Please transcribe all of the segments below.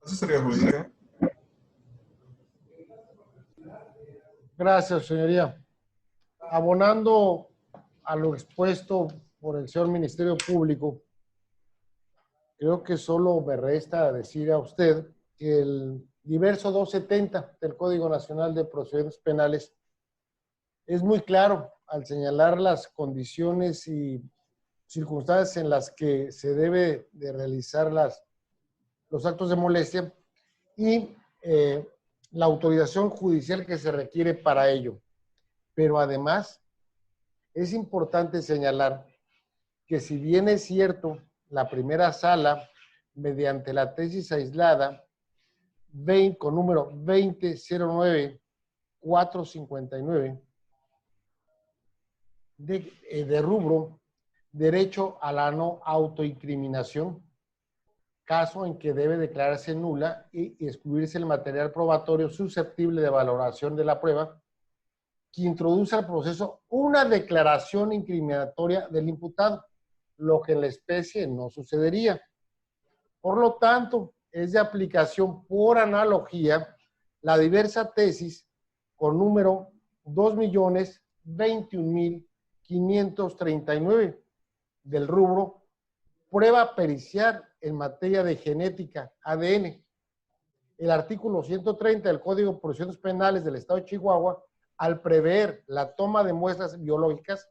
Asesoría jurídica. Gracias, señoría. Abonando a lo expuesto por el señor Ministerio Público, creo que solo me resta decir a usted que el diverso 270 del Código Nacional de Procedimientos Penales es muy claro al señalar las condiciones y circunstancias en las que se debe de realizar los actos de molestia y la autorización judicial que se requiere para ello. Pero además, es importante señalar que si bien es cierto, la primera sala, mediante la tesis aislada, con número 2009-459, de rubro derecho a la no autoincriminación, caso en que debe declararse nula y excluirse el material probatorio susceptible de valoración de la prueba, que introduce al proceso una declaración incriminatoria del imputado, lo que en la especie no sucedería. Por lo tanto, es de aplicación por analogía la diversa tesis con número 2.021.539 del rubro prueba pericial en materia de genética, ADN. El artículo 130 del Código de Procedimientos Penales del Estado de Chihuahua, al prever la toma de muestras biológicas,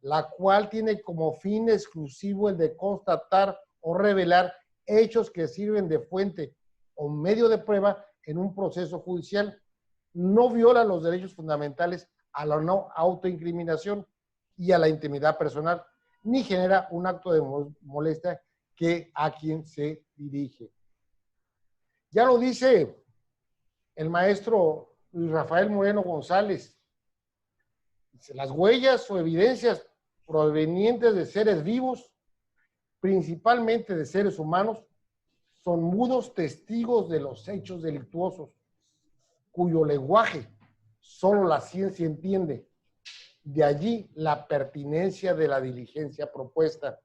la cual tiene como fin exclusivo el de constatar o revelar hechos que sirven de fuente o medio de prueba en un proceso judicial, no viola los derechos fundamentales a la no autoincriminación y a la intimidad personal, ni genera un acto de molestia que a quien se dirige. Ya lo dice el maestro Luis Rafael Moreno González. Las huellas o evidencias provenientes de seres vivos, principalmente de seres humanos, son mudos testigos de los hechos delictuosos, cuyo lenguaje solo la ciencia entiende. De allí la pertinencia de la diligencia propuesta.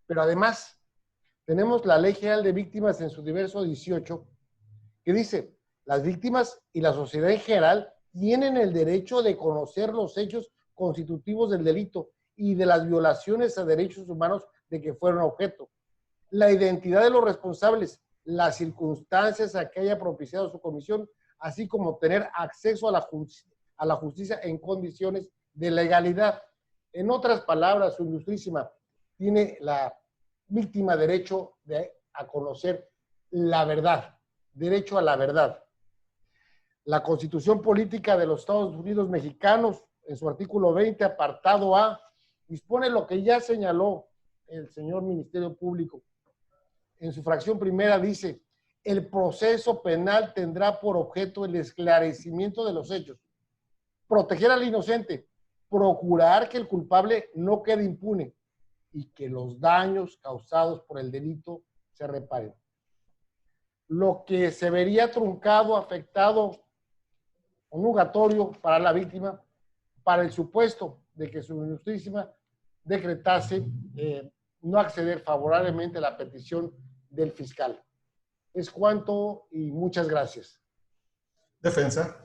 Pero además, tenemos la Ley General de Víctimas en su diverso 18, que dice: las víctimas y la sociedad en general tienen el derecho de conocer los hechos constitutivos del delito y de las violaciones a derechos humanos de que fueron objeto, la identidad de los responsables, las circunstancias a que haya propiciado su comisión, así como tener acceso a la justicia en condiciones de legalidad. En otras palabras, su ilustrísima, tiene la víctima derecho a conocer la verdad, derecho a la verdad. La Constitución Política de los Estados Unidos Mexicanos, en su artículo 20, apartado A, dispone lo que ya señaló el señor Ministerio Público. En su fracción primera dice: el proceso penal tendrá por objeto el esclarecimiento de los hechos, proteger al inocente, procurar que el culpable no quede impune y que los daños causados por el delito se reparen. Lo que se vería truncado, afectado o nugatorio para la víctima, para el supuesto de que su ilustrísima decretase no acceder favorablemente a la petición del fiscal. Es cuanto y muchas gracias. Defensa.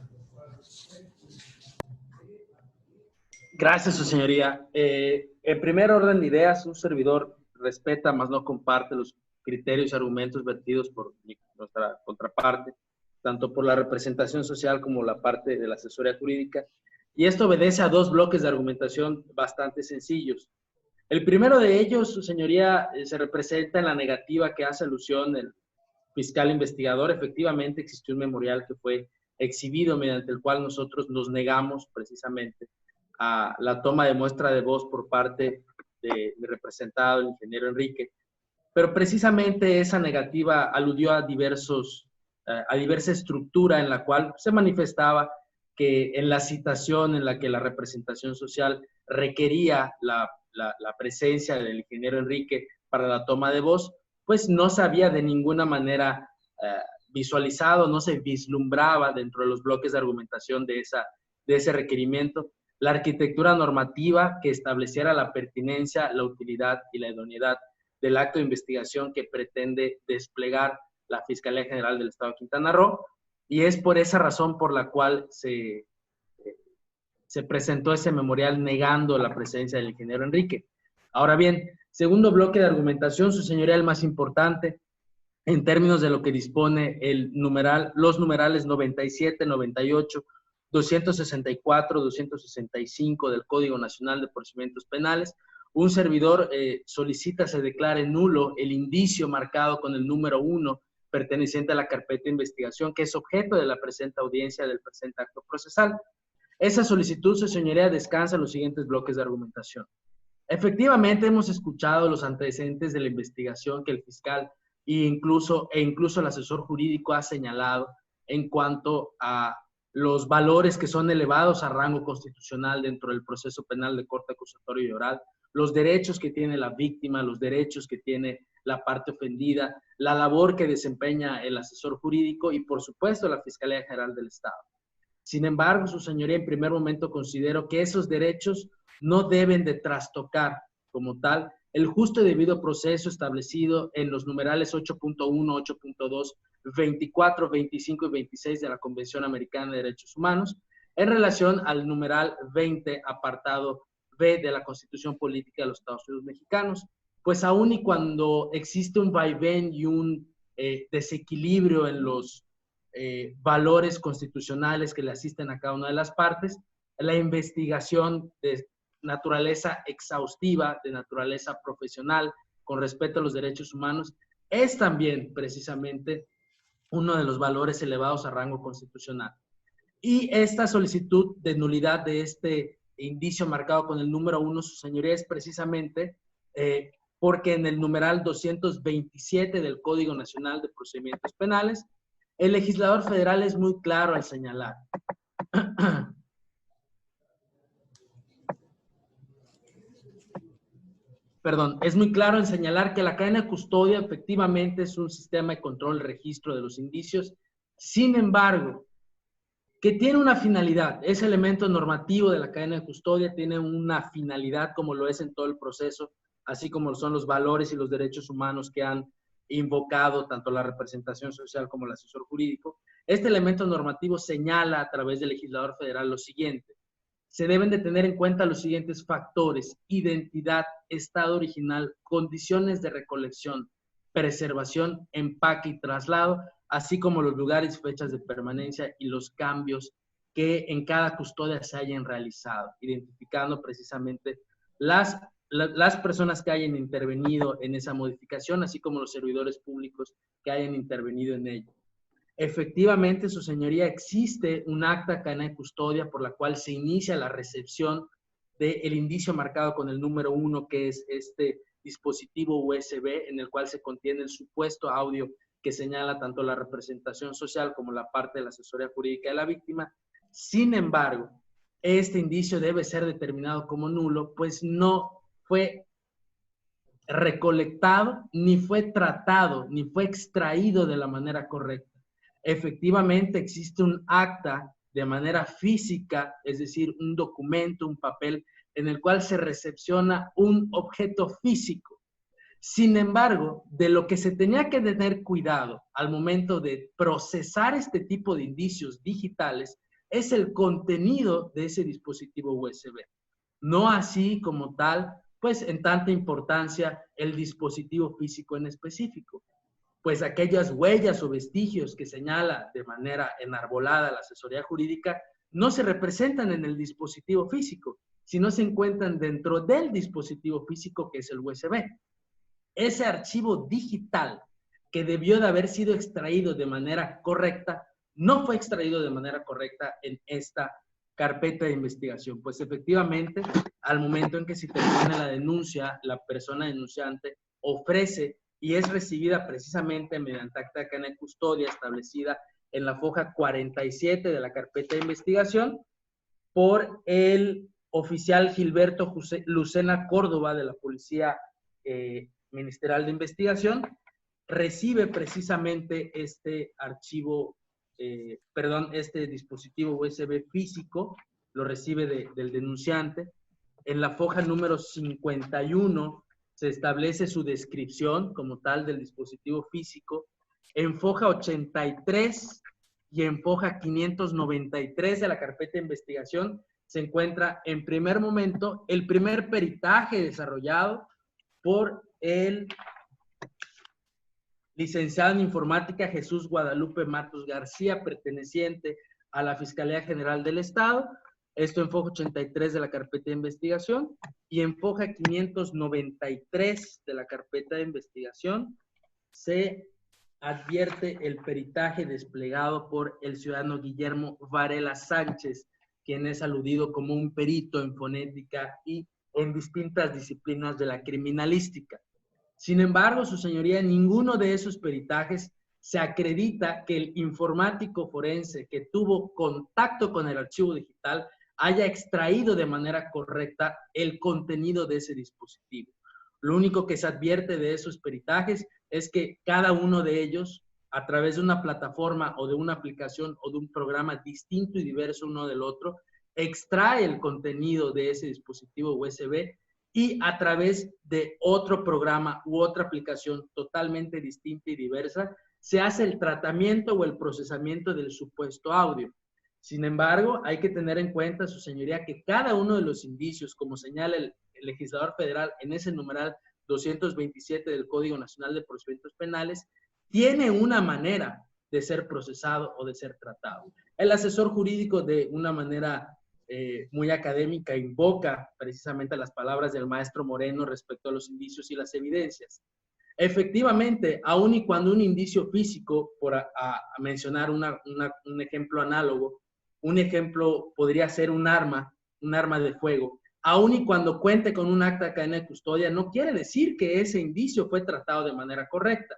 Gracias, su señoría. En primer orden de ideas, un servidor respeta, más no comparte los criterios y argumentos vertidos por nuestra contraparte, tanto por la representación social como la parte de la asesoría jurídica, y esto obedece a dos bloques de argumentación bastante sencillos. El primero de ellos, su señoría, se representa en la negativa que hace alusión el fiscal investigador. Efectivamente existió un memorial que fue exhibido mediante el cual nosotros nos negamos precisamente a la toma de muestra de voz por parte de mi representado, el ingeniero Enrique, pero precisamente esa negativa aludió a diversa estructura en la cual se manifestaba que en la citación en la que la representación social requería la presencia del ingeniero Enrique para la toma de voz, pues no se había de ninguna manera visualizado, no se vislumbraba dentro de los bloques de argumentación de ese requerimiento la arquitectura normativa que estableciera la pertinencia, la utilidad y la idoneidad del acto de investigación que pretende desplegar la Fiscalía General del Estado de Quintana Roo, y es por esa razón por la cual se presentó ese memorial negando la presencia del ingeniero Enrique. Ahora bien, segundo bloque de argumentación, su señoría, el más importante, en términos de lo que dispone los numerales 97, 98, 264, 265 del Código Nacional de Procedimientos Penales, un servidor solicita se declare nulo el indicio marcado con el número 1 perteneciente a la carpeta de investigación, que es objeto de la presente audiencia del presente acto procesal. Esa solicitud, su señoría, descansa en los siguientes bloques de argumentación. Efectivamente, hemos escuchado los antecedentes de la investigación que el fiscal e incluso el asesor jurídico ha señalado en cuanto a los valores que son elevados a rango constitucional dentro del proceso penal de corte acusatorio y oral, los derechos que tiene la víctima, los derechos que tiene la parte ofendida, la labor que desempeña el asesor jurídico y, por supuesto, la Fiscalía General del Estado. Sin embargo, su señoría, en primer momento considero que esos derechos no deben de trastocar como tal el justo y debido proceso establecido en los numerales 8.1, 8.2, 24, 25 y 26 de la Convención Americana de Derechos Humanos en relación al numeral 20, apartado B de la Constitución Política de los Estados Unidos Mexicanos, pues aún y cuando existe un vaivén y un desequilibrio en los valores constitucionales que le asisten a cada una de las partes, la investigación de naturaleza exhaustiva, de naturaleza profesional, con respeto a los derechos humanos, es también precisamente uno de los valores elevados a rango constitucional. Y esta solicitud de nulidad de este indicio marcado con el número 1, su señoría, es precisamente porque en el numeral 227 del Código Nacional de Procedimientos Penales, el legislador federal es muy claro al señalar. Perdón, es muy claro en señalar que la cadena de custodia efectivamente es un sistema de control y registro de los indicios. Sin embargo, que tiene una finalidad, ese elemento normativo de la cadena de custodia tiene una finalidad como lo es en todo el proceso, así como son los valores y los derechos humanos que han invocado tanto la representación social como el asesor jurídico. Este elemento normativo señala a través del legislador federal lo siguiente: se deben de tener en cuenta los siguientes factores: identidad, estado original, condiciones de recolección, preservación, empaque y traslado, así como los lugares y fechas de permanencia y los cambios que en cada custodia se hayan realizado, identificando precisamente las personas que hayan intervenido en esa modificación, así como los servidores públicos que hayan intervenido en ello. Efectivamente, su señoría, existe un acta cadena de custodia por la cual se inicia la recepción del indicio marcado con el número 1, que es este dispositivo USB, en el cual se contiene el supuesto audio que señala tanto la representación social como la parte de la asesoría jurídica de la víctima. Sin embargo, este indicio debe ser determinado como nulo, pues no fue recolectado, ni fue tratado, ni fue extraído de la manera correcta. Efectivamente, existe un acta de manera física, es decir, un documento, un papel, en el cual se recepciona un objeto físico. Sin embargo, de lo que se tenía que tener cuidado al momento de procesar este tipo de indicios digitales es el contenido de ese dispositivo USB. No así como tal, pues en tanta importancia el dispositivo físico en específico, pues aquellas huellas o vestigios que señala de manera enarbolada la asesoría jurídica no se representan en el dispositivo físico, sino se encuentran dentro del dispositivo físico, que es el USB. Ese archivo digital que debió de haber sido extraído de manera correcta, no fue extraído de manera correcta en esta carpeta de investigación, pues efectivamente al momento en que se termina la denuncia, la persona denunciante ofrece y es recibida precisamente mediante acta de cadena de custodia establecida en la foja 47 de la carpeta de investigación por el oficial Gilberto Lucena Córdoba de la Policía Ministerial de Investigación. Recibe precisamente este archivo, este dispositivo USB físico, lo recibe del denunciante. En la foja número 51 se establece su descripción como tal del dispositivo físico, en foja 83 y en foja 593 de la carpeta de investigación se encuentra en primer momento el primer peritaje desarrollado por el licenciado en informática Jesús Guadalupe Matos García, perteneciente a la Fiscalía General del Estado. Esto en foja 83 de la carpeta de investigación, y en foja 593 de la carpeta de investigación se advierte el peritaje desplegado por el ciudadano Guillermo Varela Sánchez, quien es aludido como un perito en fonética y en distintas disciplinas de la criminalística. Sin embargo, su señoría, en ninguno de esos peritajes se acredita que el informático forense que tuvo contacto con el archivo digital haya extraído de manera correcta el contenido de ese dispositivo. Lo único que se advierte de esos peritajes es que cada uno de ellos, a través de una plataforma o de una aplicación o de un programa distinto y diverso uno del otro, extrae el contenido de ese dispositivo USB y a través de otro programa u otra aplicación totalmente distinta y diversa, se hace el tratamiento o el procesamiento del supuesto audio. Sin embargo, hay que tener en cuenta, su señoría, que cada uno de los indicios, como señala el legislador federal en ese numeral 227 del Código Nacional de Procedimientos Penales, tiene una manera de ser procesado o de ser tratado. El asesor jurídico, de una manera muy académica, invoca precisamente las palabras del maestro Moreno respecto a los indicios y las evidencias. Efectivamente, aun y cuando un indicio físico, por a mencionar un ejemplo análogo, un ejemplo podría ser un arma de fuego, aun y cuando cuente con un acta de cadena de custodia, no quiere decir que ese indicio fue tratado de manera correcta.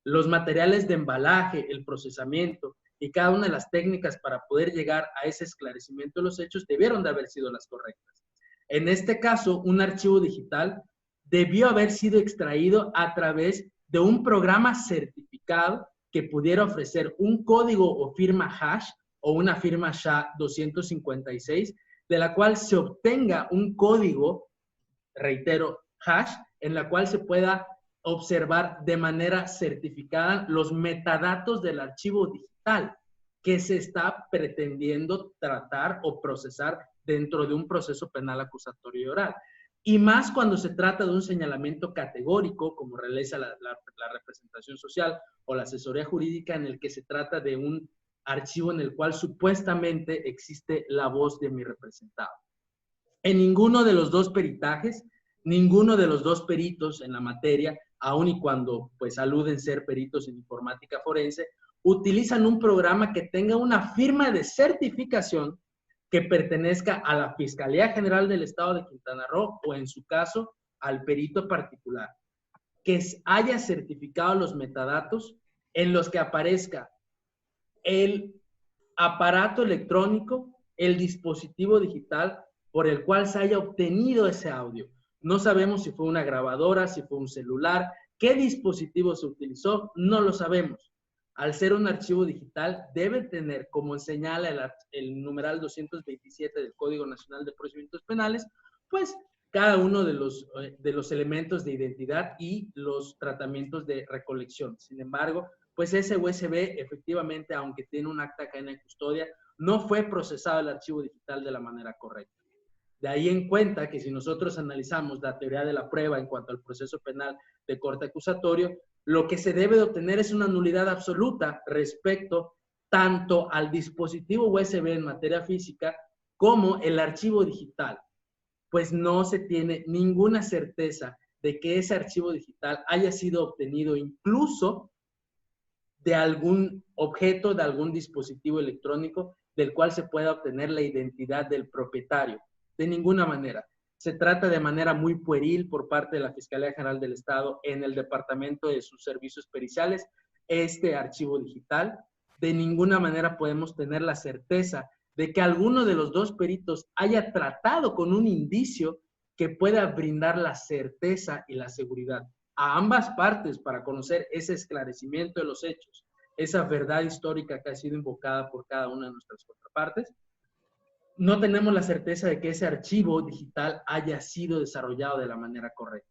Los materiales de embalaje, el procesamiento y cada una de las técnicas para poder llegar a ese esclarecimiento de los hechos debieron de haber sido las correctas. En este caso, un archivo digital debió haber sido extraído a través de un programa certificado que pudiera ofrecer un código o firma hash o una firma SHA-256, de la cual se obtenga un código, reitero, hash, en la cual se pueda observar de manera certificada los metadatos del archivo digital que se está pretendiendo tratar o procesar dentro de un proceso penal acusatorio y oral. Y más cuando se trata de un señalamiento categórico, como realiza la representación social o la asesoría jurídica, en el que se trata de un archivo en el cual supuestamente existe la voz de mi representado. En ninguno de los dos peritajes, ninguno de los dos peritos en la materia, aun y cuando pues aluden ser peritos en informática forense, utilizan un programa que tenga una firma de certificación que pertenezca a la Fiscalía General del Estado de Quintana Roo o, en su caso, al perito particular, que haya certificado los metadatos en los que aparezca el aparato electrónico, el dispositivo digital por el cual se haya obtenido ese audio. No sabemos si fue una grabadora, si fue un celular, qué dispositivo se utilizó, no lo sabemos. Al ser un archivo digital, debe tener, como señala el numeral 227 del Código Nacional de Procedimientos Penales, pues cada uno de los elementos de identidad y los tratamientos de recolección. Sin embargo, pues ese USB, efectivamente, aunque tiene un acta de cadena de custodia, no fue procesado el archivo digital de la manera correcta. De ahí en cuenta que si nosotros analizamos la teoría de la prueba en cuanto al proceso penal de corte acusatorio, lo que se debe de obtener es una nulidad absoluta respecto tanto al dispositivo USB en materia física como el archivo digital, pues no se tiene ninguna certeza de que ese archivo digital haya sido obtenido incluso de algún objeto, de algún dispositivo electrónico del cual se pueda obtener la identidad del propietario. De ninguna manera. Se trata de manera muy pueril por parte de la Fiscalía General del Estado en el Departamento de sus Servicios Periciales este archivo digital. De ninguna manera podemos tener la certeza de que alguno de los dos peritos haya tratado con un indicio que pueda brindar la certeza y la seguridad a ambas partes para conocer ese esclarecimiento de los hechos, esa verdad histórica que ha sido invocada por cada una de nuestras contrapartes. No tenemos la certeza de que ese archivo digital haya sido desarrollado de la manera correcta.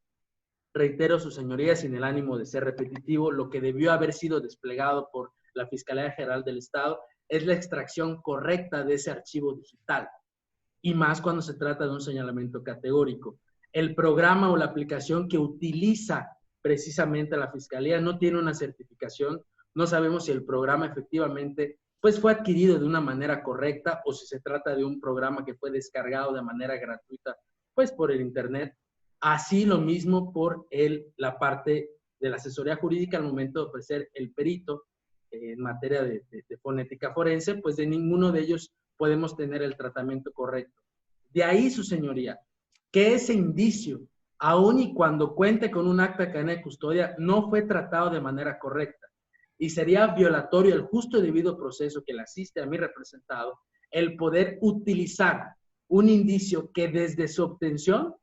reitero, su señoría, sin el ánimo de ser repetitivo, lo que debió haber sido desplegado por la Fiscalía General del Estado es la extracción correcta de ese archivo digital, y más cuando se trata de un señalamiento categórico. El programa o la aplicación que utiliza precisamente la Fiscalía no tiene una certificación, no sabemos si el programa efectivamente pues fue adquirido de una manera correcta o si se trata de un programa que fue descargado de manera gratuita pues por el internet. Así lo mismo por la parte de la asesoría jurídica al momento de ofrecer el perito en materia de fonética forense, pues de ninguno de ellos podemos tener el tratamiento correcto. De ahí, su señoría, que ese indicio, aun y cuando cuente con un acta de cadena de custodia, no fue tratado de manera correcta. Y sería violatorio el justo y debido proceso que le asiste a mi representado el poder utilizar un indicio que desde su obtención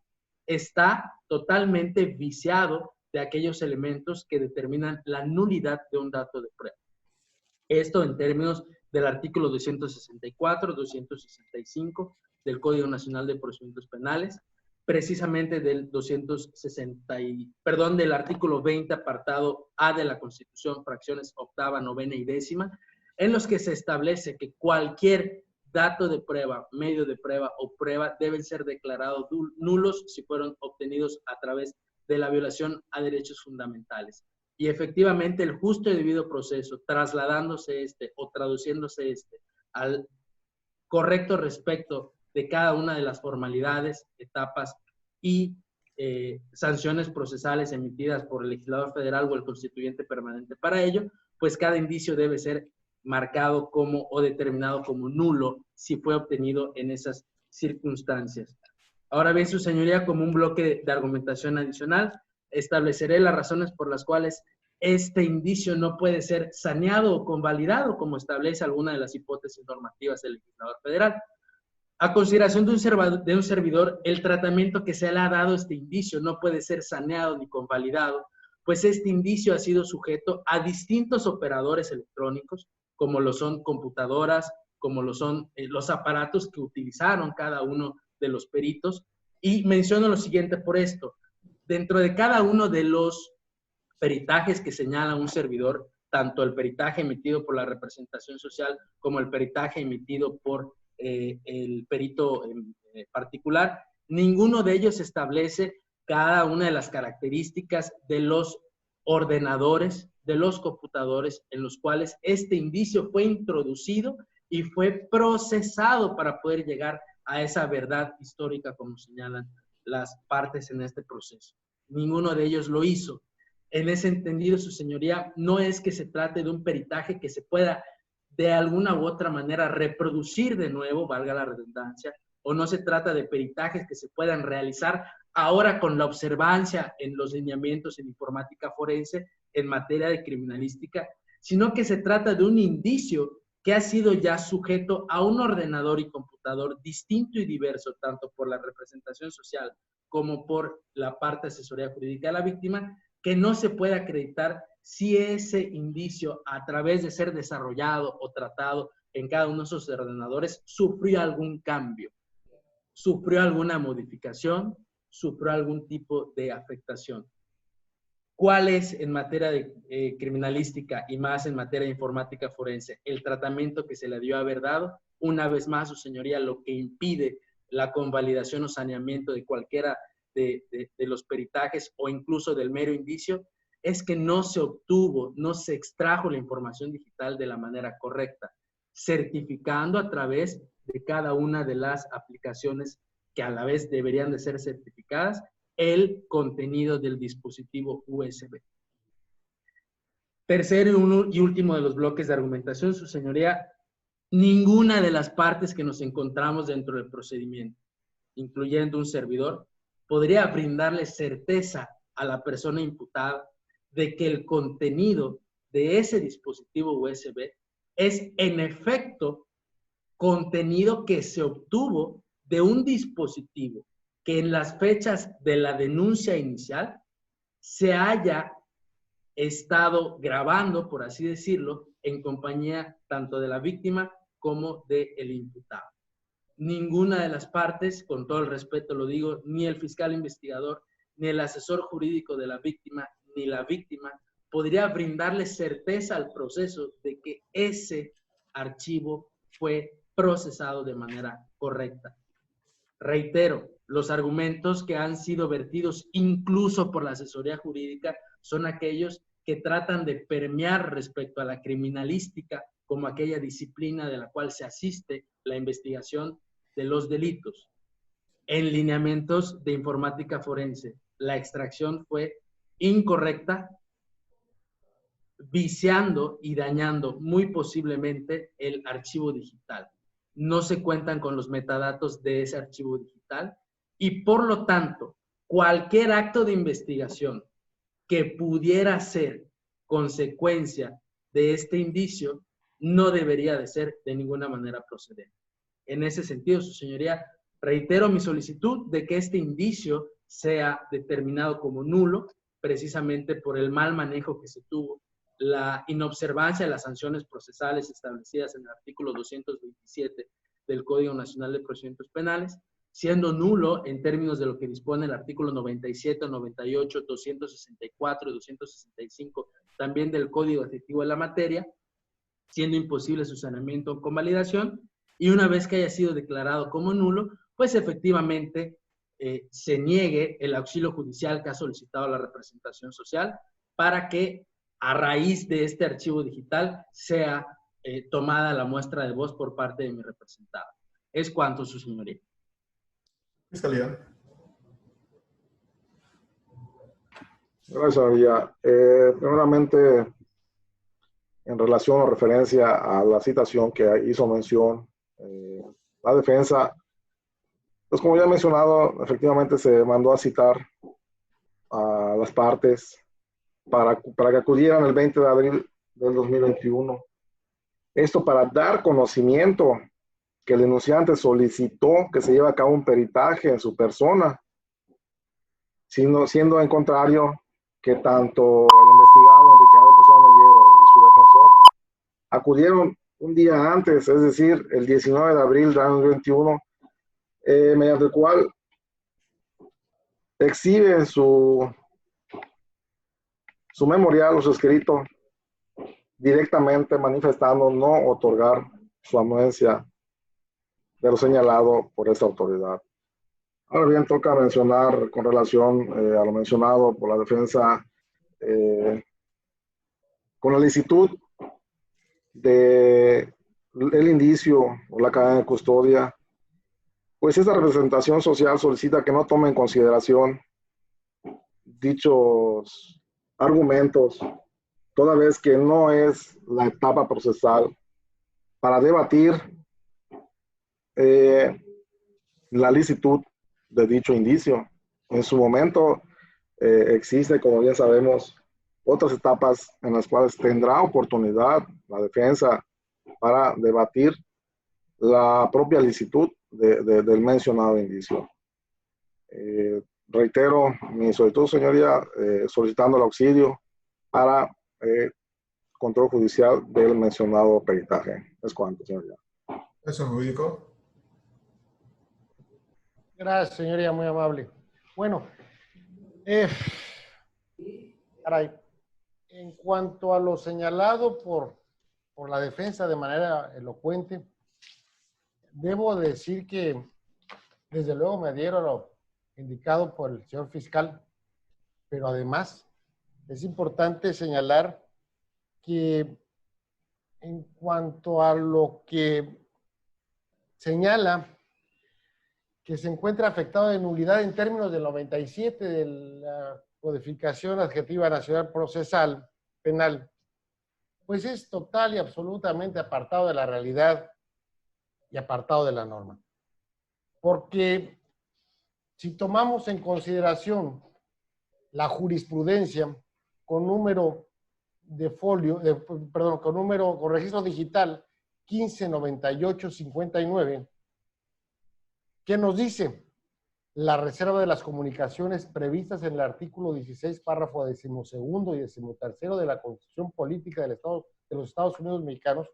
está totalmente viciado de aquellos elementos que determinan la nulidad de un dato de prueba. Esto en términos del artículo 264, 265 del Código Nacional de Procedimientos Penales, precisamente del del artículo 20, apartado A de la Constitución, fracciones octava, novena y décima, en los que se establece que cualquier dato de prueba, medio de prueba o prueba deben ser declarados nulos si fueron obtenidos a través de la violación a derechos fundamentales. Y efectivamente el justo y debido proceso, trasladándose o traduciéndose al correcto respecto de cada una de las formalidades, etapas y sanciones procesales emitidas por el legislador federal o el constituyente permanente para ello, pues cada indicio debe ser marcado como o determinado como nulo si fue obtenido en esas circunstancias. Ahora bien, su señoría, como un bloque de argumentación adicional, estableceré las razones por las cuales este indicio no puede ser saneado o convalidado, como establece alguna de las hipótesis normativas del legislador federal. A consideración de un servidor, el tratamiento que se le ha dado a este indicio no puede ser saneado ni convalidado, pues este indicio ha sido sujeto a distintos operadores electrónicos, como lo son computadoras, como lo son los aparatos que utilizaron cada uno de los peritos. Y menciono lo siguiente por esto. Dentro de cada uno de los peritajes que señala un servidor, tanto el peritaje emitido por la representación social como el peritaje emitido por el perito en particular, ninguno de ellos establece cada una de las características de los ordenadores, de los computadores en los cuales este indicio fue introducido y fue procesado para poder llegar a esa verdad histórica, como señalan las partes en este proceso. Ninguno de ellos lo hizo. En ese entendido, su señoría, no es que se trate de un peritaje que se pueda de alguna u otra manera reproducir de nuevo, valga la redundancia, o no se trata de peritajes que se puedan realizar ahora con la observancia en los lineamientos en informática forense en materia de criminalística, sino que se trata de un indicio que ha sido ya sujeto a un ordenador y computador distinto y diverso, tanto por la representación social como por la parte de asesoría jurídica de la víctima, que no se puede acreditar si ese indicio, a través de ser desarrollado o tratado en cada uno de esos ordenadores, sufrió algún cambio, sufrió alguna modificación, sufrió algún tipo de afectación. ¿Cuál es en materia de criminalística y más en materia de informática forense el tratamiento que se le dio haber dado? Una vez más, su señoría, lo que impide la convalidación o saneamiento de cualquiera de los peritajes o incluso del mero indicio es que no se obtuvo, no se extrajo la información digital de la manera correcta, certificando a través de cada una de las aplicaciones que a la vez deberían de ser certificadas el contenido del dispositivo USB. Tercero y último de los bloques de argumentación, su señoría, ninguna de las partes que nos encontramos dentro del procedimiento, incluyendo un servidor, podría brindarle certeza a la persona imputada de que el contenido de ese dispositivo USB es en efecto contenido que se obtuvo de un dispositivo que en las fechas de la denuncia inicial se haya estado grabando, por así decirlo, en compañía tanto de la víctima como del imputado. Ninguna de las partes, con todo el respeto lo digo, ni el fiscal investigador, ni el asesor jurídico de la víctima, ni la víctima podría brindarle certeza al proceso de que ese archivo fue procesado de manera correcta. Reitero, los argumentos que han sido vertidos incluso por la asesoría jurídica son aquellos que tratan de permear respecto a la criminalística como aquella disciplina de la cual se asiste la investigación de los delitos. En lineamientos de informática forense, la extracción fue incorrecta, viciando y dañando muy posiblemente el archivo digital. No se cuentan con los metadatos de ese archivo digital y por lo tanto, cualquier acto de investigación que pudiera ser consecuencia de este indicio no debería de ser de ninguna manera procedente. En ese sentido, su señoría, reitero mi solicitud de que este indicio sea determinado como nulo, precisamente por el mal manejo que se tuvo, la inobservancia de las sanciones procesales establecidas en el artículo 227 del Código Nacional de Procedimientos Penales, siendo nulo en términos de lo que dispone el artículo 97, 98, 264 y 265 también del Código Adjetivo de la materia, siendo imposible su sanamiento o convalidación, y una vez que haya sido declarado como nulo, pues efectivamente se niegue el auxilio judicial que ha solicitado la representación social para que a raíz de este archivo digital sea tomada la muestra de voz por parte de mi representado. Es cuanto, su señoría. Fiscalía. Gracias, señoría. Primeramente, en relación o referencia a la citación que hizo mención, la defensa, pues como ya he mencionado, efectivamente se mandó a citar a las partes para que acudieran el 20 de abril del 2021. Esto para dar conocimiento que el denunciante solicitó que se lleve a cabo un peritaje en su persona, siendo en contrario que tanto el investigado Enrique Ángel Pessoa Mellero y su defensor acudieron un día antes, es decir, el 19 de abril del 2021, mediante el cual exhibe su memorial o su escrito directamente manifestando no otorgar su anuencia de lo señalado por esta autoridad. Ahora bien, toca mencionar con relación a lo mencionado por la defensa con la licitud del indicio o la cadena de custodia, pues esta representación social solicita que no tome en consideración dichos argumentos, toda vez que no es la etapa procesal para debatir la licitud de dicho indicio. En su momento existe, como bien sabemos, otras etapas en las cuales tendrá oportunidad la defensa para debatir la propia licitud del mencionado indicio. Reitero mi solicitud, señoría, solicitando el auxilio para control judicial del mencionado peritaje. Es cuanto, señoría. Eso jurídico. Gracias, señoría, muy amable. Bueno, caray, en cuanto a lo señalado por la defensa de manera elocuente, debo decir que desde luego me adhiero a lo indicado por el señor fiscal, pero además es importante señalar que en cuanto a lo que señala que se encuentra afectado de nulidad en términos del 97 de la Codificación Adjetiva Nacional Procesal Penal, pues es total y absolutamente apartado de la realidad y apartado de la norma. Porque si tomamos en consideración la jurisprudencia con número de folio, con registro digital 159859, ¿qué nos dice? La reserva de las comunicaciones previstas en el artículo 16, párrafo 12º y 13º de la Constitución Política de los Estados Unidos Mexicanos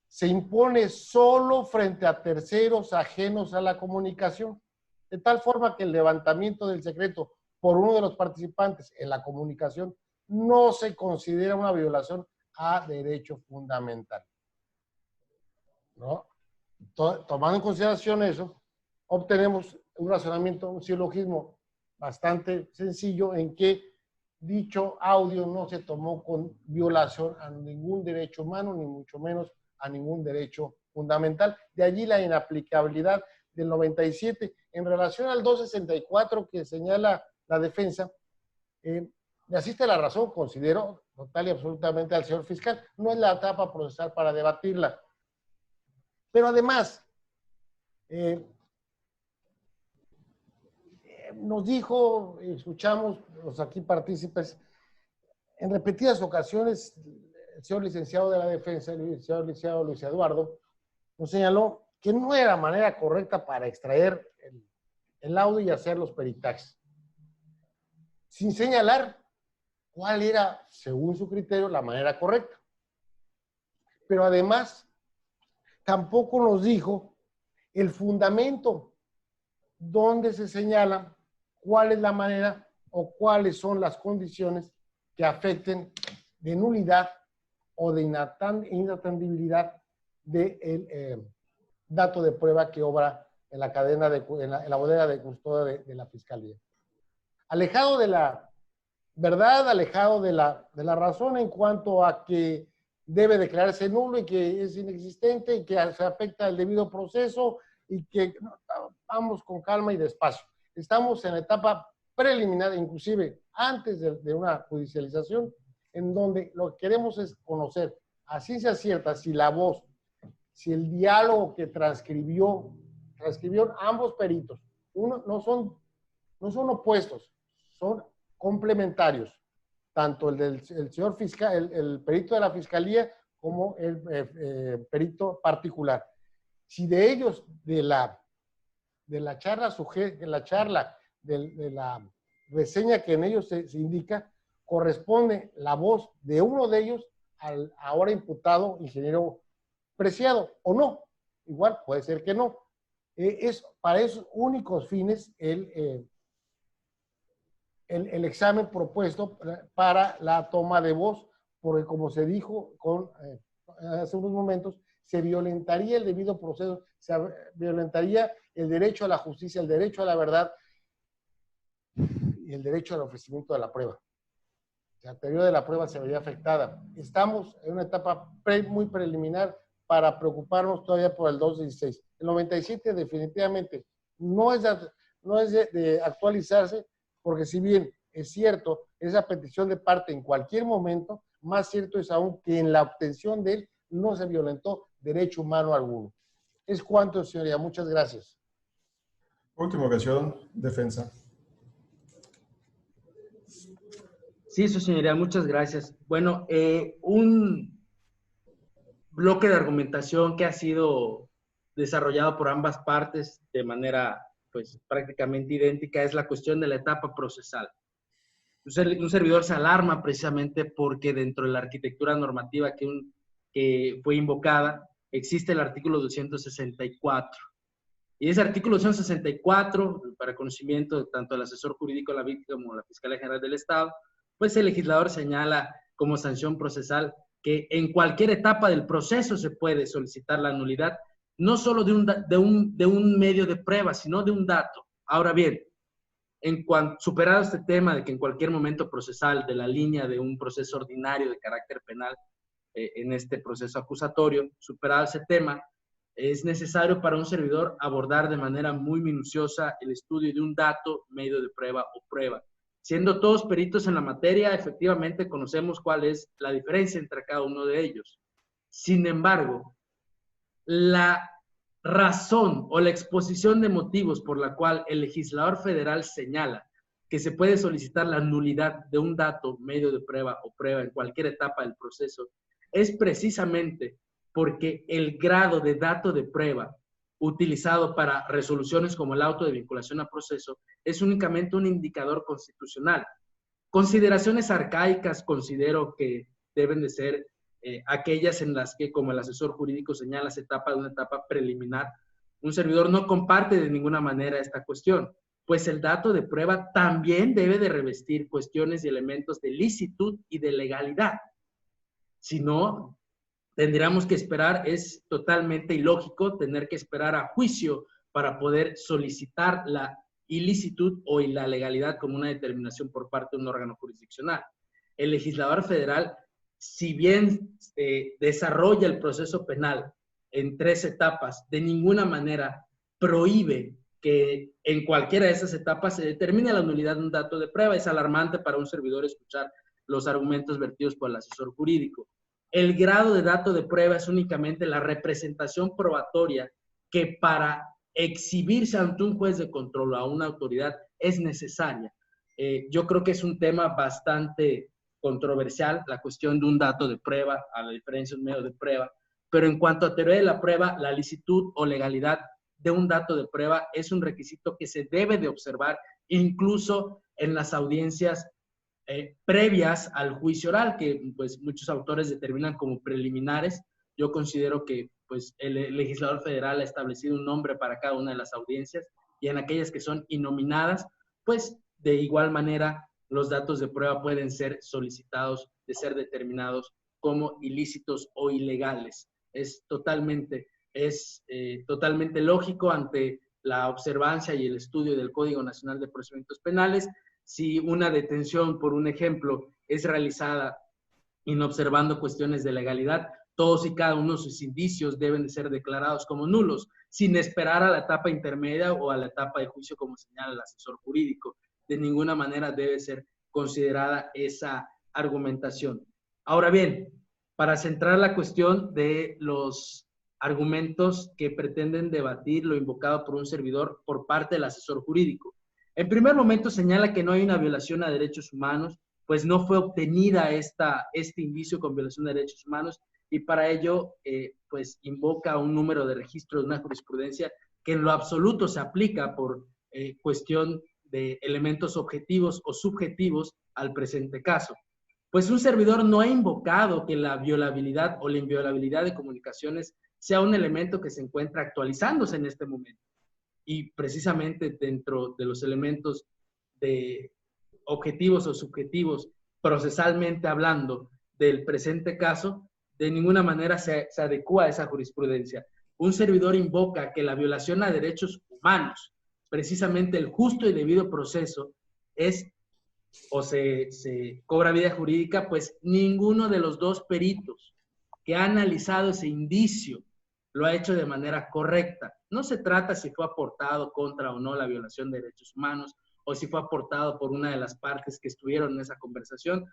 se impone solo frente a terceros ajenos a la comunicación, de tal forma que el levantamiento del secreto por uno de los participantes en la comunicación no se considera una violación a derecho fundamental, ¿no? Tomando en consideración eso, obtenemos un razonamiento, un silogismo bastante sencillo en que dicho audio no se tomó con violación a ningún derecho humano, ni mucho menos a ningún derecho fundamental. De allí la inaplicabilidad del 97. En relación al 264 que señala la defensa, le asiste la razón, considero total y absolutamente al señor fiscal. No es la etapa procesal para debatirla. Pero además, nos dijo, escuchamos los aquí partícipes, en repetidas ocasiones, el señor licenciado de la defensa, el señor licenciado Luis Eduardo, nos señaló que no era manera correcta para extraer el audio y hacer los peritajes, sin señalar cuál era, según su criterio, la manera correcta. Pero además, tampoco nos dijo el fundamento donde se señala cuál es la manera o cuáles son las condiciones que afecten de nulidad o de inatendibilidad del dato de prueba que obra en la cadena, en la bodega de custodia de la Fiscalía. Alejado de la verdad, alejado de la razón en cuanto a que debe declararse nulo y que es inexistente y que se afecta el debido proceso y que vamos con calma y despacio. Estamos en la etapa preliminar, inclusive antes de una judicialización, en donde lo que queremos es conocer a ciencia cierta si la voz, si el diálogo que transcribieron ambos peritos, no son opuestos, son complementarios, tanto el señor fiscal, el perito de la Fiscalía, como el perito particular. Si de ellos, de la charla, de la reseña que en ellos se indica, corresponde la voz de uno de ellos al ahora imputado ingeniero Preciado, o no, igual puede ser que no. Es para esos únicos fines el examen propuesto para la toma de voz, porque como se dijo hace unos momentos, se violentaría el debido proceso, se violentaría el derecho a la justicia, el derecho a la verdad y el derecho al ofrecimiento de la prueba. La teoría de la prueba se vería afectada. Estamos en una etapa muy preliminar para preocuparnos todavía por el 216. El 97 definitivamente no es de actualizarse, porque si bien es cierto, esa petición de parte en cualquier momento, más cierto es aún que en la obtención de él no se violentó derecho humano alguno. Es cuanto, señoría. Muchas gracias. Última ocasión, defensa. Sí, su señoría, muchas gracias. Bueno, un bloque de argumentación que ha sido desarrollado por ambas partes de manera pues prácticamente idéntica es la cuestión de la etapa procesal. Un servidor se alarma precisamente porque dentro de la arquitectura normativa que fue invocada existe el artículo 264. Y ese artículo 264, para conocimiento tanto del asesor jurídico de la víctima como de la Fiscalía General del Estado, pues el legislador señala como sanción procesal que en cualquier etapa del proceso se puede solicitar la nulidad, no solo de un medio de prueba, sino de un dato. Ahora bien, superado este tema de que en cualquier momento procesal de la línea de un proceso ordinario de carácter penal, en este proceso acusatorio, superado ese tema, es necesario para un servidor abordar de manera muy minuciosa el estudio de un dato, medio de prueba o prueba. Siendo todos peritos en la materia, efectivamente conocemos cuál es la diferencia entre cada uno de ellos. Sin embargo, la razón o la exposición de motivos por la cual el legislador federal señala que se puede solicitar la nulidad de un dato, medio de prueba o prueba en cualquier etapa del proceso es precisamente porque el grado de dato de prueba utilizado para resoluciones como el auto de vinculación a proceso es únicamente un indicador constitucional. Consideraciones arcaicas considero que deben de ser aquellas en las que, como el asesor jurídico señala, se trata de una etapa preliminar. Un servidor no comparte de ninguna manera esta cuestión. pues el dato de prueba también debe de revestir cuestiones y elementos de licitud y de legalidad. Si no, tendríamos que esperar, es totalmente ilógico tener que esperar a juicio para poder solicitar la ilicitud o la legalidad como una determinación por parte de un órgano jurisdiccional. El legislador federal, si bien desarrolla el proceso penal en 3 etapas, de ninguna manera prohíbe que en cualquiera de esas etapas se determine la nulidad de un dato de prueba. Es alarmante para un servidor escuchar los argumentos vertidos por el asesor jurídico. El grado de dato de prueba es únicamente la representación probatoria que para exhibirse ante un juez de control o a una autoridad es necesaria. Yo creo que es un tema bastante controversial, la cuestión de un dato de prueba, a la diferencia de un medio de prueba, pero en cuanto a teoría de la prueba, la licitud o legalidad de un dato de prueba es un requisito que se debe de observar incluso en las audiencias previas al juicio oral, que pues muchos autores determinan como preliminares. Yo considero que pues el legislador federal ha establecido un nombre para cada una de las audiencias, y en aquellas que son innominadas, pues de igual manera los datos de prueba pueden ser solicitados de ser determinados como ilícitos o ilegales. Es totalmente lógico ante la observancia y el estudio del Código Nacional de Procedimientos Penales. Si una detención, por un ejemplo, es realizada inobservando cuestiones de legalidad, todos y cada uno de sus indicios deben de ser declarados como nulos, sin esperar a la etapa intermedia o a la etapa de juicio, como señala el asesor jurídico. De ninguna manera debe ser considerada esa argumentación. Ahora bien, para centrar la cuestión de los argumentos que pretenden debatir lo invocado por un servidor por parte del asesor jurídico. En primer momento señala que no hay una violación a derechos humanos, pues no fue obtenida este indicio con violación de derechos humanos, y para ello pues invoca un número de registro de una jurisprudencia que en lo absoluto se aplica por cuestión de elementos objetivos o subjetivos al presente caso. Pues un servidor no ha invocado que la violabilidad o la inviolabilidad de comunicaciones sea un elemento que se encuentra actualizándose en este momento. Y precisamente dentro de los elementos de objetivos o subjetivos, procesalmente hablando, del presente caso, de ninguna manera se adecua a esa jurisprudencia. Un servidor invoca que la violación a derechos humanos, precisamente el justo y debido proceso, es o se cobra vida jurídica, pues ninguno de los dos peritos que ha analizado ese indicio lo ha hecho de manera correcta. No se trata si fue aportado contra o no la violación de derechos humanos, o si fue aportado por una de las partes que estuvieron en esa conversación.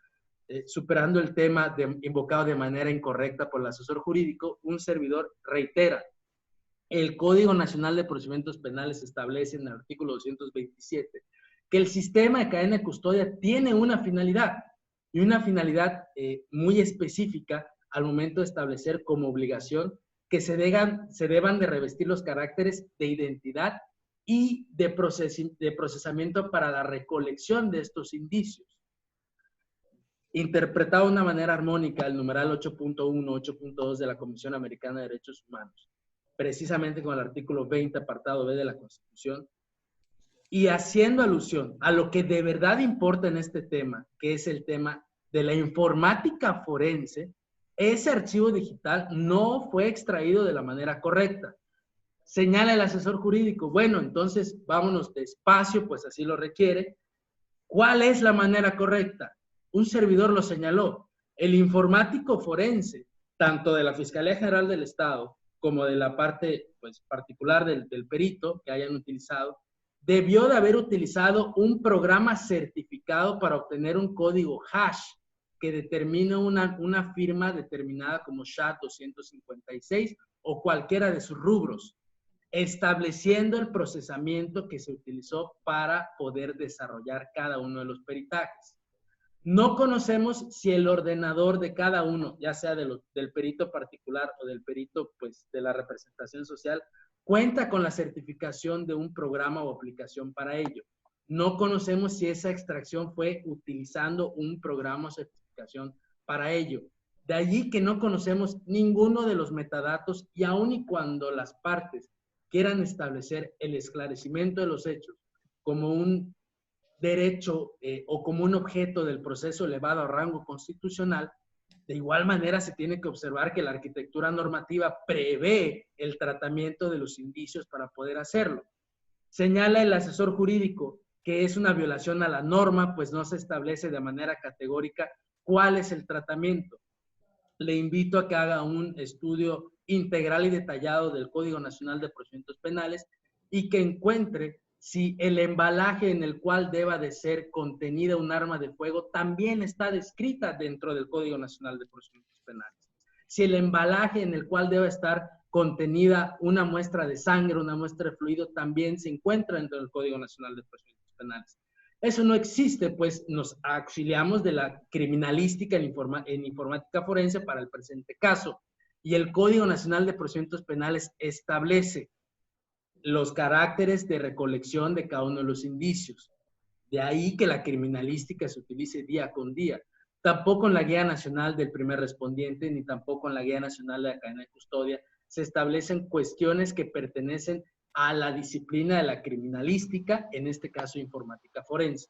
Superando el tema invocado de manera incorrecta por el asesor jurídico, un servidor reitera: el Código Nacional de Procedimientos Penales establece en el artículo 227 que el sistema de cadena de custodia tiene una finalidad, y una finalidad muy específica al momento de establecer como obligación que se deban de revestir los caracteres de identidad y de procesamiento para la recolección de estos indicios. Interpretado de una manera armónica el numeral 8.1, 8.2 de la Comisión Americana de Derechos Humanos, precisamente con el artículo 20, apartado B de la Constitución, y haciendo alusión a lo que de verdad importa en este tema, que es el tema de la informática forense, ese archivo digital no fue extraído de la manera correcta. Señala el asesor jurídico: bueno, entonces vámonos despacio, pues así lo requiere. ¿Cuál es la manera correcta? Un servidor lo señaló: el informático forense, tanto de la Fiscalía General del Estado como de la parte pues, particular del perito que hayan utilizado, debió de haber utilizado un programa certificado para obtener un código hash que determina una firma determinada como SHA-256 o cualquiera de sus rubros, estableciendo el procesamiento que se utilizó para poder desarrollar cada uno de los peritajes. No conocemos si el ordenador de cada uno, ya sea del perito particular o del perito pues, de la representación social, cuenta con la certificación de un programa o aplicación para ello. No conocemos si esa extracción fue utilizando un programa o certificación para ello. De allí que no conocemos ninguno de los metadatos, y aun y cuando las partes quieran establecer el esclarecimiento de los hechos como un derecho o como un objeto del proceso elevado a rango constitucional, de igual manera se tiene que observar que la arquitectura normativa prevé el tratamiento de los indicios para poder hacerlo. Señala el asesor jurídico que es una violación a la norma, pues no se establece de manera categórica cuál es el tratamiento. Le invito a que haga un estudio integral y detallado del Código Nacional de Procedimientos Penales y que encuentre si el embalaje en el cual deba de ser contenida un arma de fuego también está descrita dentro del Código Nacional de Procedimientos Penales. Si el embalaje en el cual debe estar contenida una muestra de sangre, una muestra de fluido, también se encuentra dentro del Código Nacional de Procedimientos Penales. Eso no existe, pues nos auxiliamos de la criminalística en informática forense para el presente caso. Y el Código Nacional de Procedimientos Penales establece los caracteres de recolección de cada uno de los indicios. De ahí que la criminalística se utilice día con día. Tampoco en la Guía Nacional del Primer Respondiente, ni tampoco en la Guía Nacional de la Cadena de Custodia, se establecen cuestiones que pertenecen a la disciplina de la criminalística, en este caso informática forense.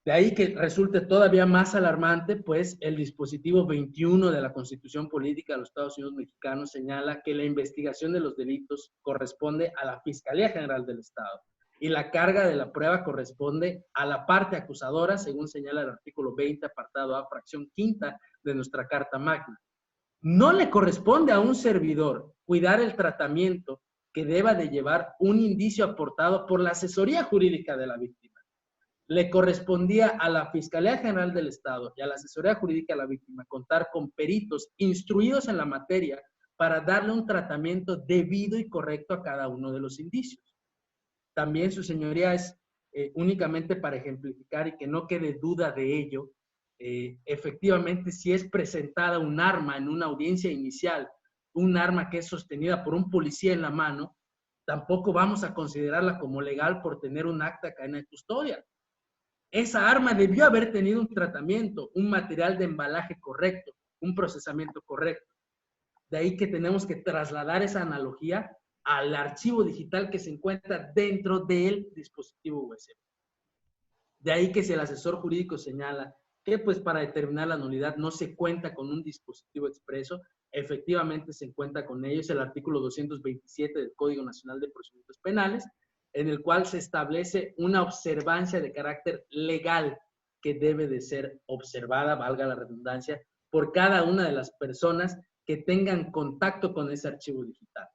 De ahí que resulte todavía más alarmante, pues el dispositivo 21 de la Constitución Política de los Estados Unidos Mexicanos señala que la investigación de los delitos corresponde a la Fiscalía General del Estado y la carga de la prueba corresponde a la parte acusadora, según señala el artículo 20, apartado A, fracción quinta de nuestra Carta Magna. No le corresponde a un servidor cuidar el tratamiento que deba de llevar un indicio aportado por la asesoría jurídica de la víctima. Le correspondía a la Fiscalía General del Estado y a la asesoría jurídica de la víctima contar con peritos instruidos en la materia para darle un tratamiento debido y correcto a cada uno de los indicios. También, su señoría, es únicamente para ejemplificar y que no quede duda de ello, efectivamente, si es presentada un arma en una audiencia inicial, un arma que es sostenida por un policía en la mano, tampoco vamos a considerarla como legal por tener un acta de cadena de custodia. Esa arma debió haber tenido un tratamiento, un material de embalaje correcto, un procesamiento correcto. De ahí que tenemos que trasladar esa analogía al archivo digital que se encuentra dentro del dispositivo USB. De ahí que si el asesor jurídico señala que pues para determinar la nulidad no se cuenta con un dispositivo expreso, efectivamente se cuenta con ello. Es el artículo 227 del Código Nacional de Procedimientos Penales, en el cual se establece una observancia de carácter legal que debe de ser observada, valga la redundancia, por cada una de las personas que tengan contacto con ese archivo digital.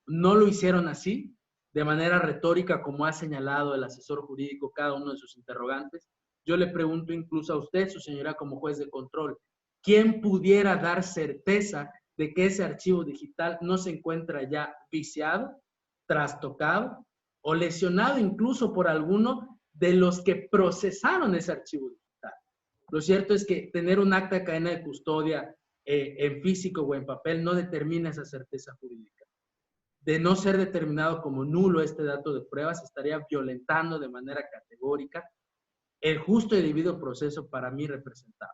No lo hicieron así, de manera retórica, como ha señalado el asesor jurídico cada uno de sus interrogantes. Yo le pregunto incluso a usted, su señoría, como juez de control, ¿quién pudiera dar certeza de que ese archivo digital no se encuentra ya viciado, trastocado o lesionado incluso por alguno de los que procesaron ese archivo digital? Lo cierto es que tener un acta de cadena de custodia en físico o en papel no determina esa certeza jurídica. De no ser determinado como nulo este dato de pruebas, estaría violentando de manera categórica el justo y debido proceso para mí representado.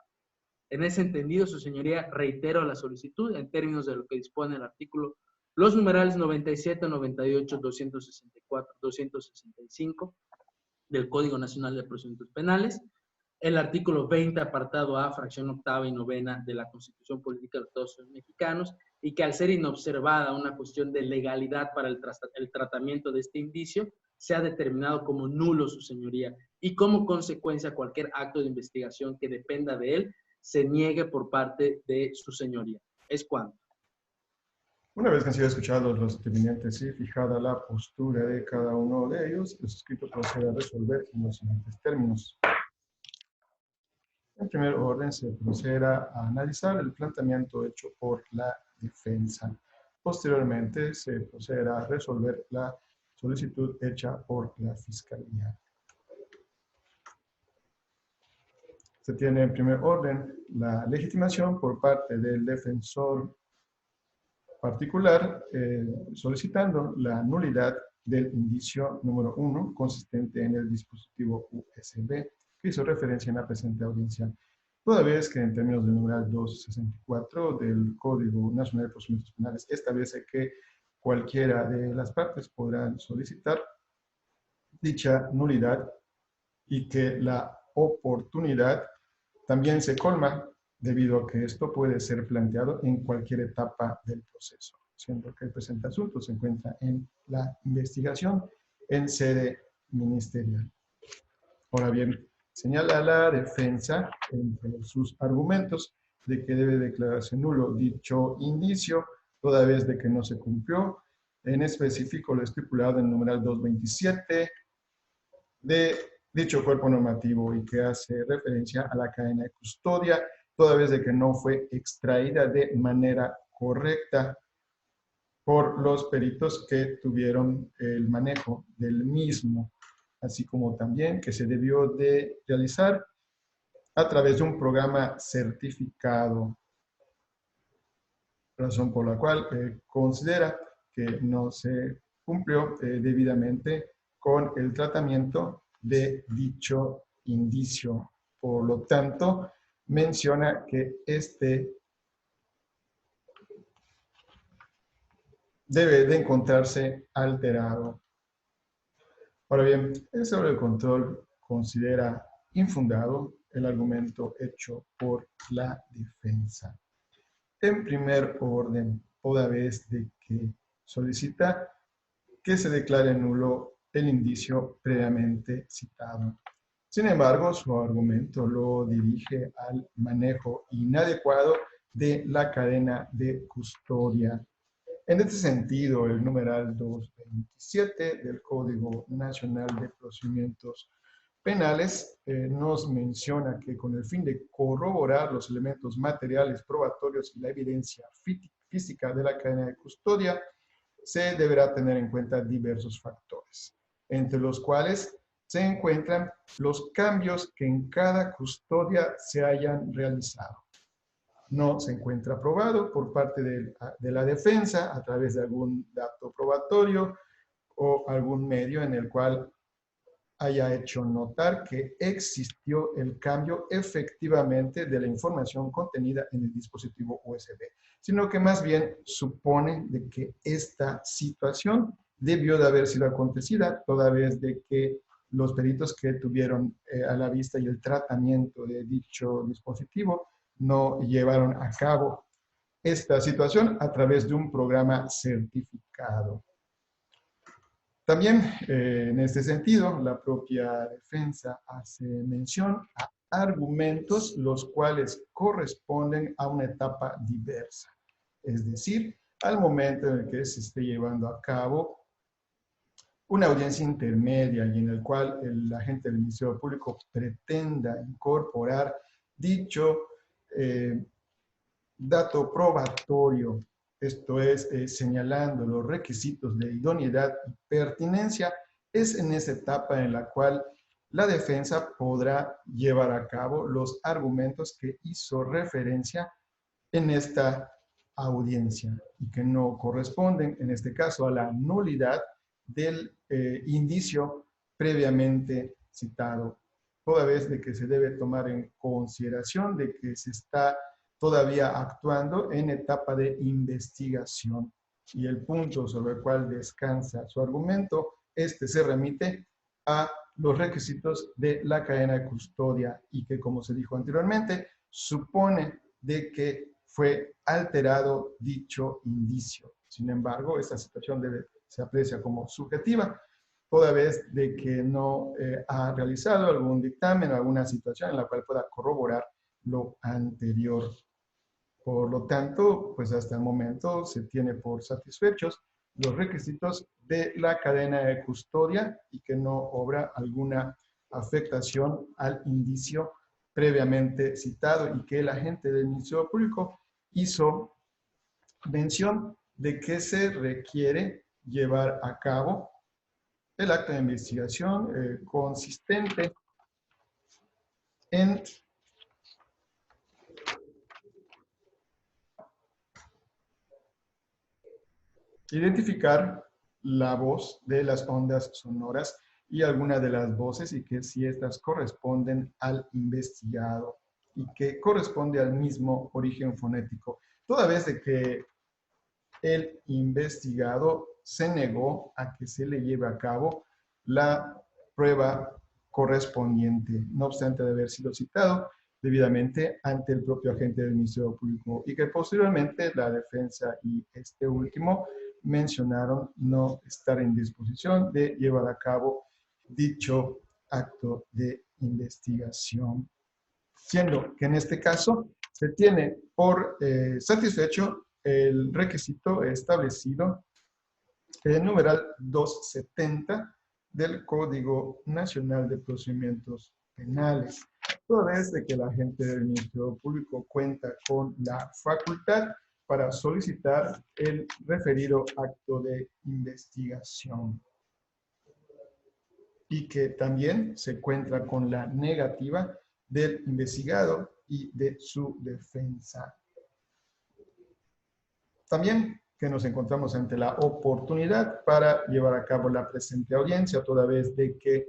En ese entendido, su señoría, reitero la solicitud en términos de lo que dispone el artículo, los numerales 97, 98, 264, 265 del Código Nacional de Procedimientos Penales, el artículo 20, apartado A, fracción octava y novena de la Constitución Política de los Estados Unidos Mexicanos, y que al ser inobservada una cuestión de legalidad para el tratamiento de este indicio, se ha determinado como nulo, su señoría, y como consecuencia cualquier acto de investigación que dependa de él se niegue por parte de su señoría. Es cuanto. Una vez que han sido escuchados los intervinientes y fijada la postura de cada uno de ellos, el suscrito procede a resolver en los siguientes términos. En primer orden, se procederá a analizar el planteamiento hecho por la defensa. Posteriormente, se procederá a resolver la solicitud hecha por la Fiscalía. Se tiene en primer orden la legitimación por parte del defensor particular solicitando la nulidad del indicio número 1 consistente en el dispositivo USB que hizo referencia en la presente audiencia. Toda vez que en términos del numeral 264 del Código Nacional de Procedimientos Penales establece que cualquiera de las partes podrán solicitar dicha nulidad y que la oportunidad también se colma debido a que esto puede ser planteado en cualquier etapa del proceso, siendo que el presente asunto se encuentra en la investigación en sede ministerial. Ahora bien, señala la defensa entre sus argumentos de que debe declararse nulo dicho indicio, toda vez de que no se cumplió, en específico lo estipulado en numeral 227 de dicho cuerpo normativo y que hace referencia a la cadena de custodia, toda vez de que no fue extraída de manera correcta por los peritos que tuvieron el manejo del mismo, así como también que se debió de realizar a través de un programa certificado, razón por la cual considera que no se cumplió debidamente con el tratamiento de dicho indicio. Por lo tanto, menciona que este debe de encontrarse alterado. Ahora bien, el sobre el control considera infundado el argumento hecho por la defensa. En primer orden, toda vez de que solicita que se declare nulo el indicio previamente citado. Sin embargo, su argumento lo dirige al manejo inadecuado de la cadena de custodia. En este sentido, el numeral 227 del Código Nacional de Procedimientos Penales nos menciona que con el fin de corroborar los elementos materiales probatorios y la evidencia física de la cadena de custodia, se deberá tener en cuenta diversos factores, entre los cuales se encuentran los cambios que en cada custodia se hayan realizado. No se encuentra probado por parte de la defensa a través de algún dato probatorio o algún medio en el cual haya hecho notar que existió el cambio efectivamente de la información contenida en el dispositivo USB, sino que más bien supone de que esta situación debió de haber sido acontecida toda vez de que los peritos que tuvieron a la vista y el tratamiento de dicho dispositivo no llevaron a cabo esta situación a través de un programa certificado. También, en este sentido, la propia defensa hace mención a argumentos los cuales corresponden a una etapa diversa. Es decir, al momento en el que se esté llevando a cabo una audiencia intermedia y en el cual el agente del Ministerio Público pretenda incorporar dicho dato probatorio, esto es, señalando los requisitos de idoneidad y pertinencia, es en esa etapa en la cual la defensa podrá llevar a cabo los argumentos que hizo referencia en esta audiencia y que no corresponden, en este caso, a la nulidad del indicio previamente citado, toda vez de que se debe tomar en consideración de que se está todavía actuando en etapa de investigación. Y el punto sobre el cual descansa su argumento, este se remite a los requisitos de la cadena de custodia y que, como se dijo anteriormente, supone de que fue alterado dicho indicio. Sin embargo, esta situación se aprecia como subjetiva, toda vez de que no ha realizado algún dictamen o alguna situación en la cual pueda corroborar lo anterior. Por lo tanto, pues hasta el momento se tiene por satisfechos los requisitos de la cadena de custodia y que no obra alguna afectación al indicio previamente citado y que el agente del Ministerio Público hizo mención de que se requiere llevar a cabo el acto de investigación consistente en identificar la voz de las ondas sonoras y algunas de las voces y que si estas corresponden al investigado y que corresponde al mismo origen fonético, toda vez de que el investigado se negó a que se le lleve a cabo la prueba correspondiente, no obstante de haber sido citado debidamente ante el propio agente del Ministerio Público y que posteriormente la defensa y este último mencionaron no estar en disposición de llevar a cabo dicho acto de investigación, siendo que en este caso se tiene por satisfecho el requisito establecido en el numeral 270 del Código Nacional de Procedimientos Penales, toda vez de que el agente del Ministerio Público cuenta con la facultad para solicitar el referido acto de investigación y que también se encuentra con la negativa del investigado y de su defensa. También que nos encontramos ante la oportunidad para llevar a cabo la presente audiencia, toda vez de que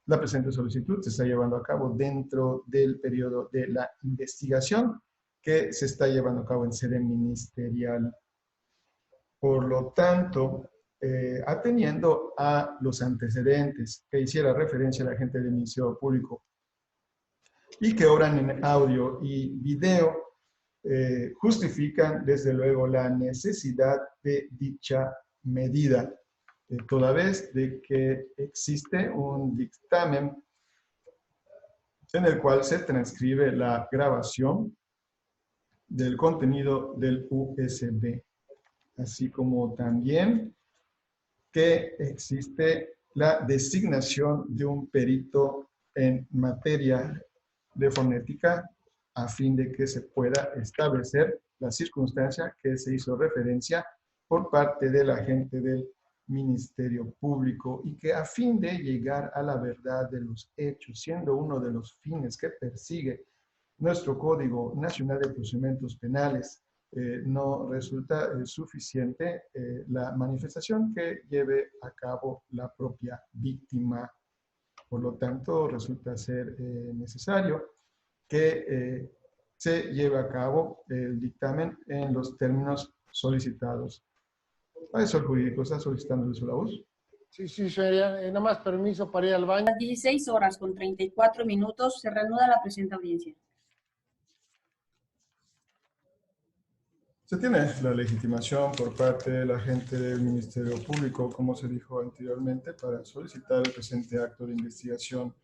la presente solicitud se está llevando a cabo dentro del periodo de la investigación que se está llevando a cabo en sede ministerial. Por lo tanto, atendiendo a los antecedentes que hiciera referencia al agente del Ministerio Público y que obran en audio y video, justifican desde luego la necesidad de dicha medida, toda vez de que existe un dictamen en el cual se transcribe la grabación del contenido del USB, así como también que existe la designación de un perito en materia de fonética a fin de que se pueda establecer la circunstancia que se hizo referencia por parte del agente del Ministerio Público y que a fin de llegar a la verdad de los hechos, siendo uno de los fines que persigue nuestro Código Nacional de Procedimientos Penales, no resulta suficiente la manifestación que lleve a cabo la propia víctima. Por lo tanto, resulta ser necesario que se lleve a cabo el dictamen en los términos solicitados. Asesor jurídico, ¿está solicitando su la voz? Sí, señoría. Nada más permiso para ir al baño. A las 16 horas con 34 minutos se reanuda la presente audiencia. Se tiene la legitimación por parte del agente del Ministerio Público, como se dijo anteriormente, para solicitar el presente acto de investigación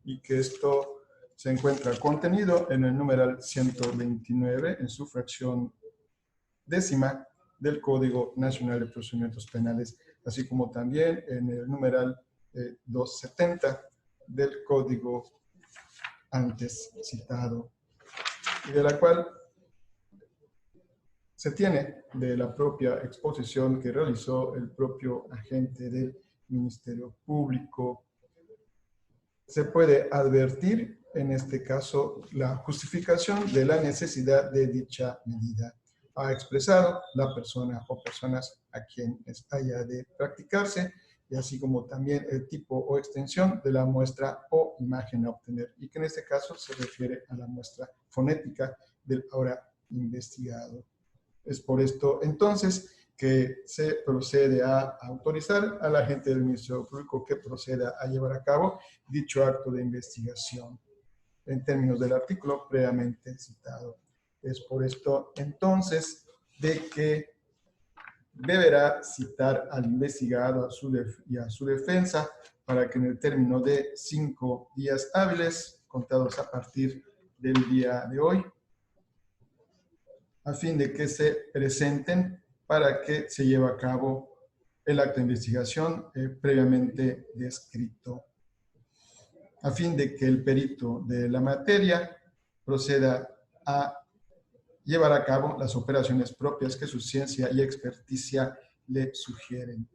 y que esto se encuentra contenido en el numeral 129 en su fracción décima del Código Nacional de Procedimientos Penales, así como también en el numeral 270 del Código antes citado, y de la cual se tiene de la propia exposición que realizó el propio agente del Ministerio Público. Se puede advertir, en este caso, la justificación de la necesidad de dicha medida. Ha expresado la persona o personas a quien haya de practicarse, y así como también el tipo o extensión de la muestra o imagen a obtener, y que en este caso se refiere a la muestra fonética del ahora investigado. Es por esto, entonces, que se procede a autorizar al agente del Ministerio Público que proceda a llevar a cabo dicho acto de investigación en términos del artículo previamente citado. Es por esto, entonces, de que deberá citar al investigado y a su defensa para que en el término de 5 días hábiles, contados a partir del día de hoy, a fin de que se presenten para que se lleve a cabo el acto de investigación previamente descrito, a fin de que el perito de la materia proceda a llevar a cabo las operaciones propias que su ciencia y experticia le sugieren.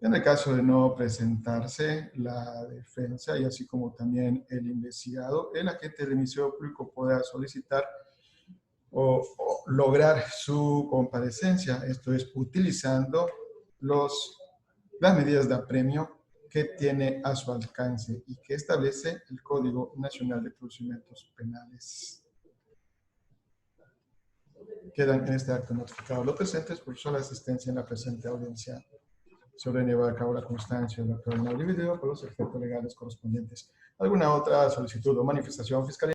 En el caso de no presentarse la defensa y así como también el investigado, el agente del Ministerio Público podrá solicitar o lograr su comparecencia, esto es, utilizando las medidas de apremio que tiene a su alcance y que establece el Código Nacional de Procedimientos Penales. Quedan en este acto notificados los presentes por su asistencia en la presente audiencia. Se ordena llevar a cabo la constancia del acto del dividido por los efectos legales correspondientes. ¿Alguna otra solicitud o manifestación fiscal?